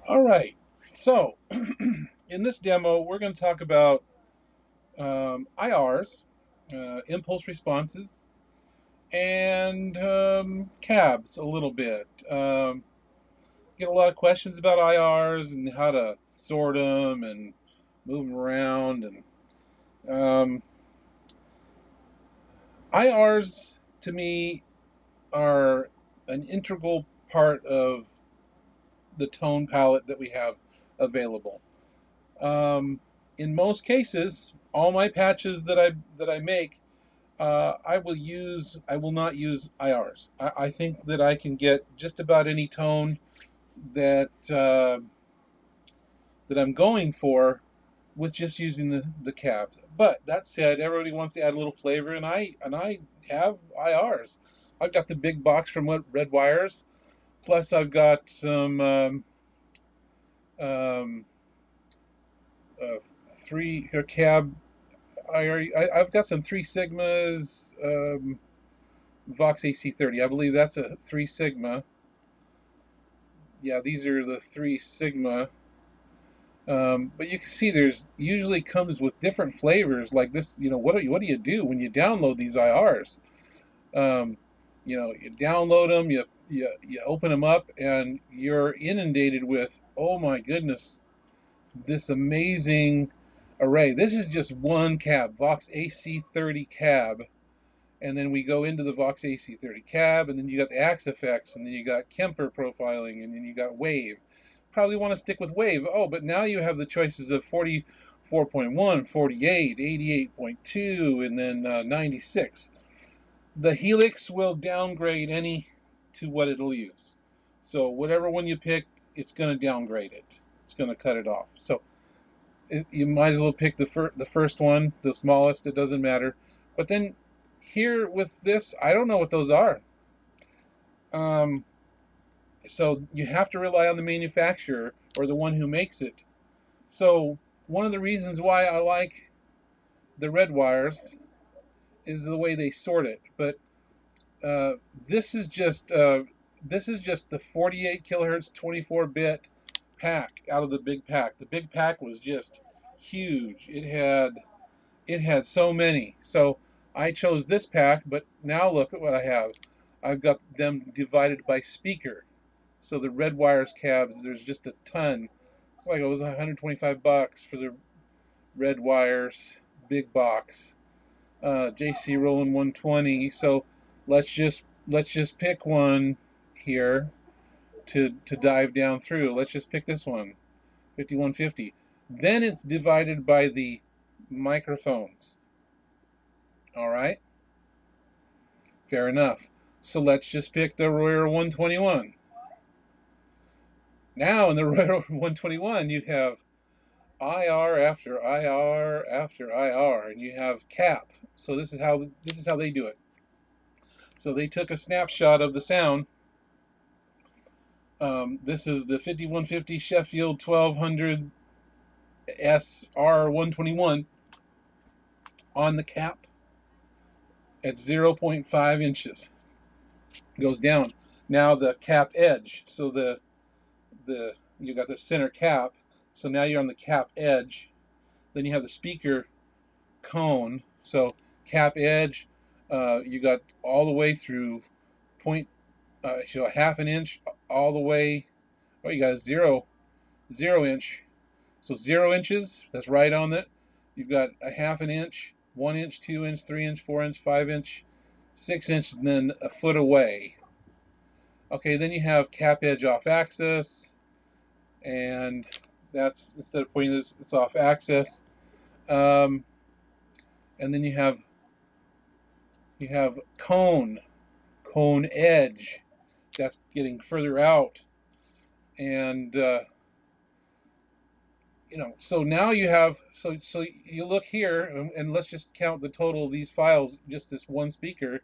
All right, so in this demo, we're going to talk about IRs, impulse responses, and cabs a little bit. Get a lot of questions about IRs and how to sort them and move them around. And IRs, to me, are an integral part of the tone palette that we have available. Um, in most cases, all my patches that I make, I will not use IRs. I think that I can get just about any tone that that I'm going for with just using the cabs. But that said, everybody wants to add a little flavor, and I have IRs. I've got the big box from Red Wires, plus I've got some um, three or cab. I've got some 3 Sigmas Vox AC30. I believe that's a 3 Sigma. Yeah, these are the 3 Sigma. But you can see there's usually comes with different flavors like this. What do you do when you download these IRs? Um, you download them, you open them up, and you're inundated with, oh my goodness, this amazing array. This is just one cab, Vox AC30 cab, and then we go into the Vox AC30 cab, and then you got the axe effects, and then you got Kemper profiling, and then you got wave. Probably want to stick with wave. Oh, but now you have the choices of 44.1, 48, 88.2, and then 96. The Helix will downgrade any to what it'll use. So whatever one you pick, it's going to downgrade it. It's going to cut it off. So you might as well pick the first one, the smallest. It doesn't matter. But then here with this, I don't know what those are. Um, so you have to rely on the manufacturer or the one who makes it. So one of the reasons why I like the red wires is the way they sort it. But uh, this is just uh, this is just the 48 kilohertz 24-bit pack out of the big pack. The big pack was just huge. It had so many. So I chose this pack, but now look at what I have. I've got them divided by speaker. So the red wires cabs, there's just a ton. It's like it was $125 for the red wires big box. JC Roland 120. So let's just pick one here to dive down through. Let's just pick this one, 5150. Then it's divided by the microphones. All right, fair enough. So let's just pick the Royer 121. Now in the Royer 121, you have IR after IR after IR, and you have cap. So this is how they do it. So they took a snapshot of the sound. This is the 5150 Sheffield 1200 SR 121 on the cap at 0.5 inches. It goes down. Now the cap edge. So the you got the center cap. So now you're on the cap edge. Then you have the speaker cone. So cap edge, you got all the way through point, half an inch all the way. Oh, you got a 0 inch. So 0 inches. That's right on it. You've got a half an inch, 1 inch, 2 inch, 3 inch, 4 inch, 5 inch, 6 inch, and then a foot away. Okay, then you have cap edge off axis, and that's instead of pointing this, it's off axis. Um, and then you have cone edge. That's getting further out, and so now you have so you look here, and let's just count the total of these files. Just this one speaker.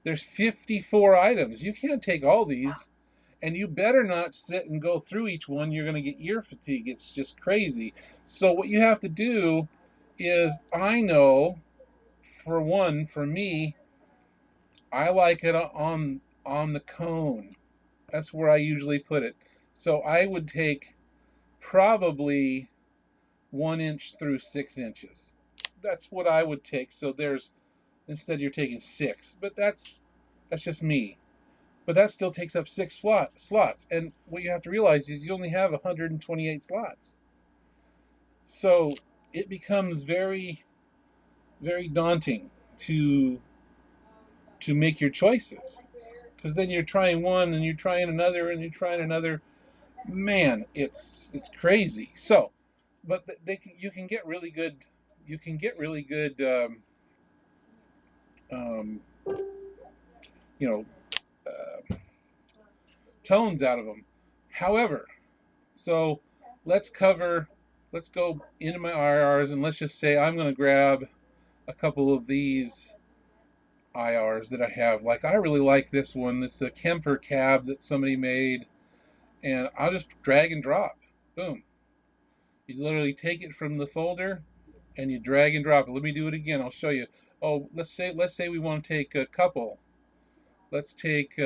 There's 54 items. You can't take all these, and you better not sit and go through each one. You're going to get ear fatigue. It's just crazy. So what you have to do is, I know, for me, I like it on the cone. That's where I usually put it. So I would take probably 1 inch through 6 inches. That's what I would take. So there's, instead you're taking 6, but that's just me. But that still takes up 6 slots. And what you have to realize is you only have 128 slots. So it becomes very, very daunting to make your choices, because then you're trying one and you're trying another and you're trying another. Man, it's crazy. So, but you can get really good. You can get really good. Um, you know, tones out of them. However, so let's cover. Let's go into my IRs and let's just say I'm going to grab a couple of these IRs that I have. Like, I really like this one. It's a Kemper cab that somebody made, and I'll just drag and drop. Boom. You literally take it from the folder and you drag and drop it. Let me do it again. I'll show you. Oh, let's say we want to take a couple. Let's take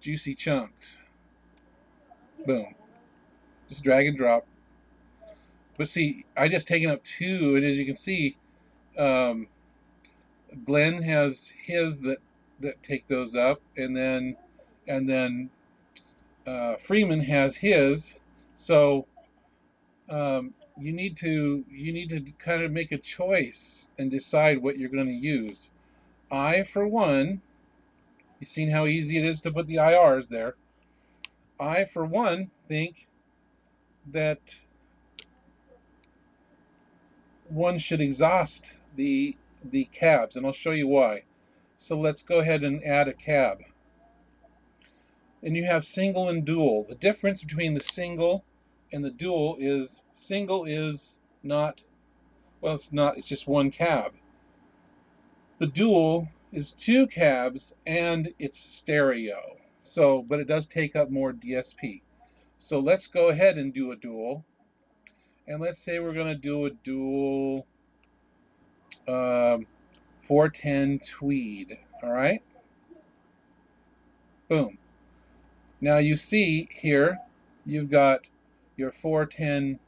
juicy chunks. Boom. Just drag and drop. But see, I just taken up 2, and as you can see, um, Glenn has his that take those up, and then Freeman has his. So you need to kind of make a choice and decide what you're going to use. I, for one, you've seen how easy it is to put the IRs there. I, for one, think that one should exhaust the cabs, and I'll show you why. So let's go ahead and add a cab. And you have single and dual. The difference between the single and the dual is single is not, well, it's not, it's just one cab. The dual is 2 cabs and it's stereo. So, but it does take up more DSP. So let's go ahead and do a dual. And let's say we're going to do a dual 410 tweed. All right. Boom. Now you see here, you've got your 410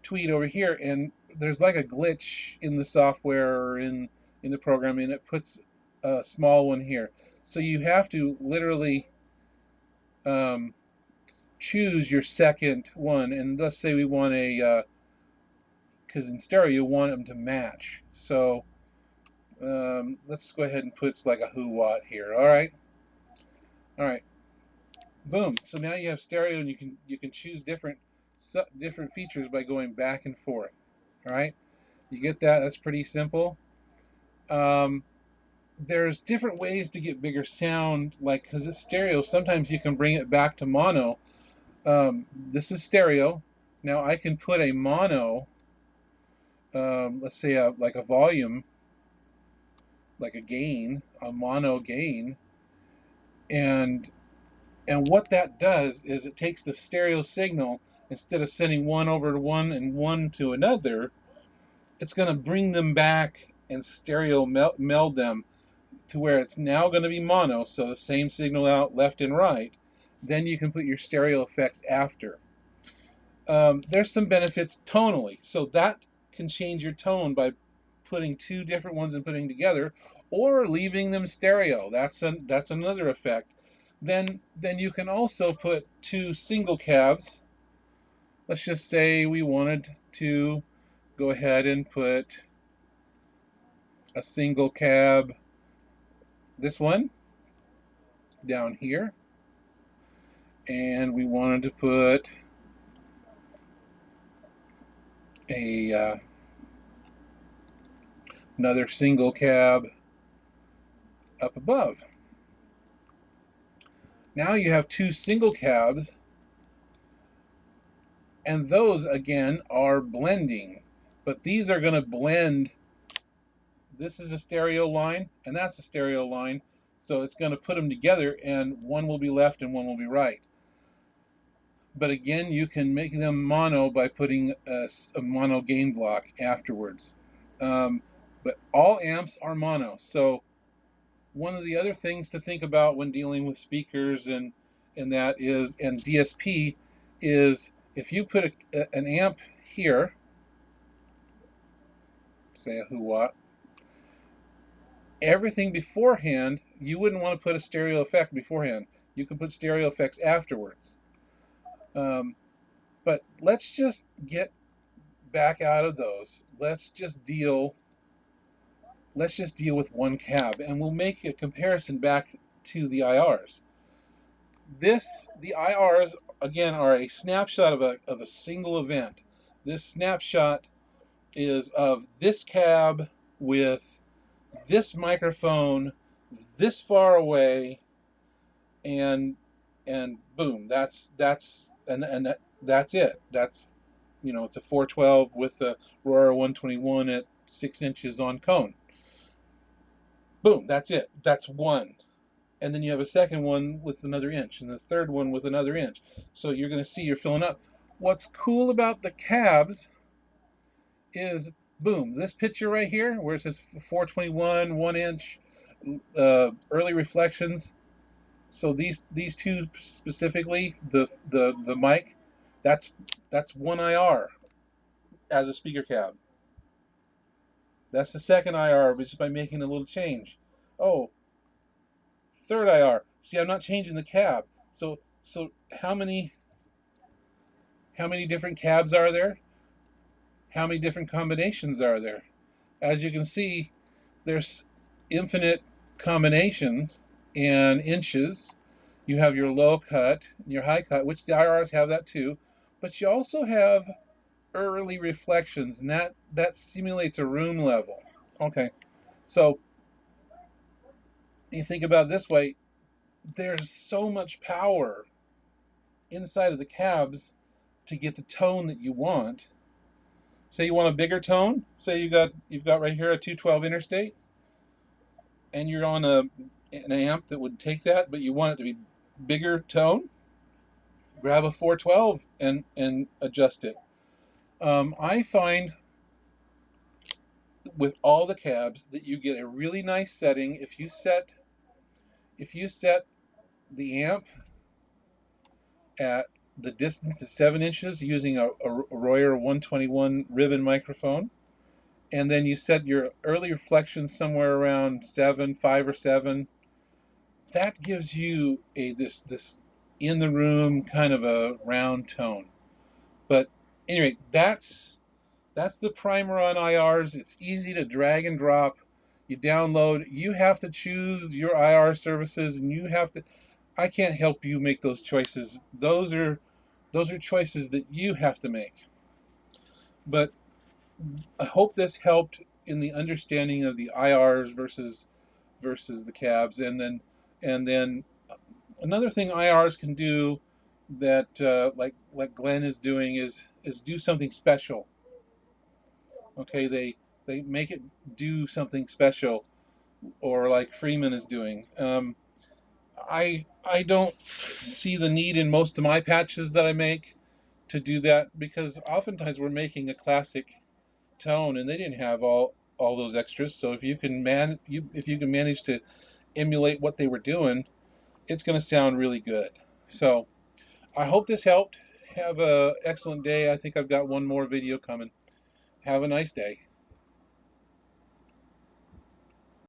tweet over here, and there's like a glitch in the software or in the program, and it puts a small one here. So you have to literally choose your second one, and let's say we want a, because in stereo you want them to match. So let's go ahead and put like a who watt here. All right, boom. So now you have stereo, and you can choose different features by going back and forth. All right, you get that? That's pretty simple. There's different ways to get bigger sound, like, because it's stereo, sometimes you can bring it back to mono. This is stereo. Now I can put a mono, let's say like a volume, like a gain, a mono gain, and what that does is it takes the stereo signal, instead of sending one over to one and one to another, it's going to bring them back and stereo meld them to where it's now going to be mono, so the same signal out left and right. Then you can put your stereo effects after. There's some benefits tonally, so that can change your tone by putting 2 different ones and putting together, or leaving them stereo. That's another effect. Then you can also put 2 single cabs. Let's just say we wanted to go ahead and put a single cab, this one down here, and we wanted to put a another single cab up above. Now you have 2 single cabs, and those again are blending, but these are going to blend. This is a stereo line and that's a stereo line, so it's going to put them together, and one will be left and one will be right. But again, you can make them mono by putting a mono gain block afterwards. But all amps are mono. So one of the other things to think about when dealing with speakers and and that is, and DSP is, if you put an amp here, say a watt, everything beforehand, you wouldn't want to put a stereo effect beforehand. You can put stereo effects afterwards. But let's just get back out of those. Let's just deal with one cab, and we'll make a comparison back to the IRs. The IRs, again, are a snapshot of a single event. This snapshot is of this cab with this microphone this far away, and boom, that's it. That's, it's a 412 with a Royer 121 at 6 inches on cone. Boom, that's it. That's one. And then you have a second one with another inch, and the third one with another inch. So you're going to see you're filling up. What's cool about the cabs is, boom, this picture right here, where it says 421, 1 inch, early reflections. So these two specifically, the mic, that's one IR as a speaker cab. That's the second IR, just by making a little change. Oh, third IR. See, I'm not changing the cab. So how many different cabs are there? How many different combinations are there? As you can see, there's infinite combinations and inches. You have your low cut, your high cut, which the IRs have that too, but you also have early reflections, and that simulates a room level. Okay, so you think about it this way, there's so much power inside of the cabs to get the tone that you want. Say you want a bigger tone. Say you've got right here a 212 interstate, and you're on an amp that would take that, but you want it to be bigger tone. Grab a 412 and adjust it. I find with all the cabs that you get a really nice setting if you set the amp at the distance of 7 inches using a Royer 121 ribbon microphone, and then you set your early reflections somewhere around 5 or 7. That gives you this in the room kind of a round tone. But anyway, that's the primer on IRs. It's easy to drag and drop. You download. You have to choose your IR services, and you have to. I can't help you make those choices. Those are choices that you have to make. But I hope this helped in the understanding of the IRs versus the cabs, and then another thing IRs can do that, like Glenn is doing, is do something special. Okay, they make it do something special, or like Freeman is doing. I don't see the need in most of my patches that I make to do that, because oftentimes we're making a classic tone, and they didn't have all those extras. So if you can manage to emulate what they were doing, it's going to sound really good. So I hope this helped. Have an excellent day. I think I've got one more video coming. Have a nice day.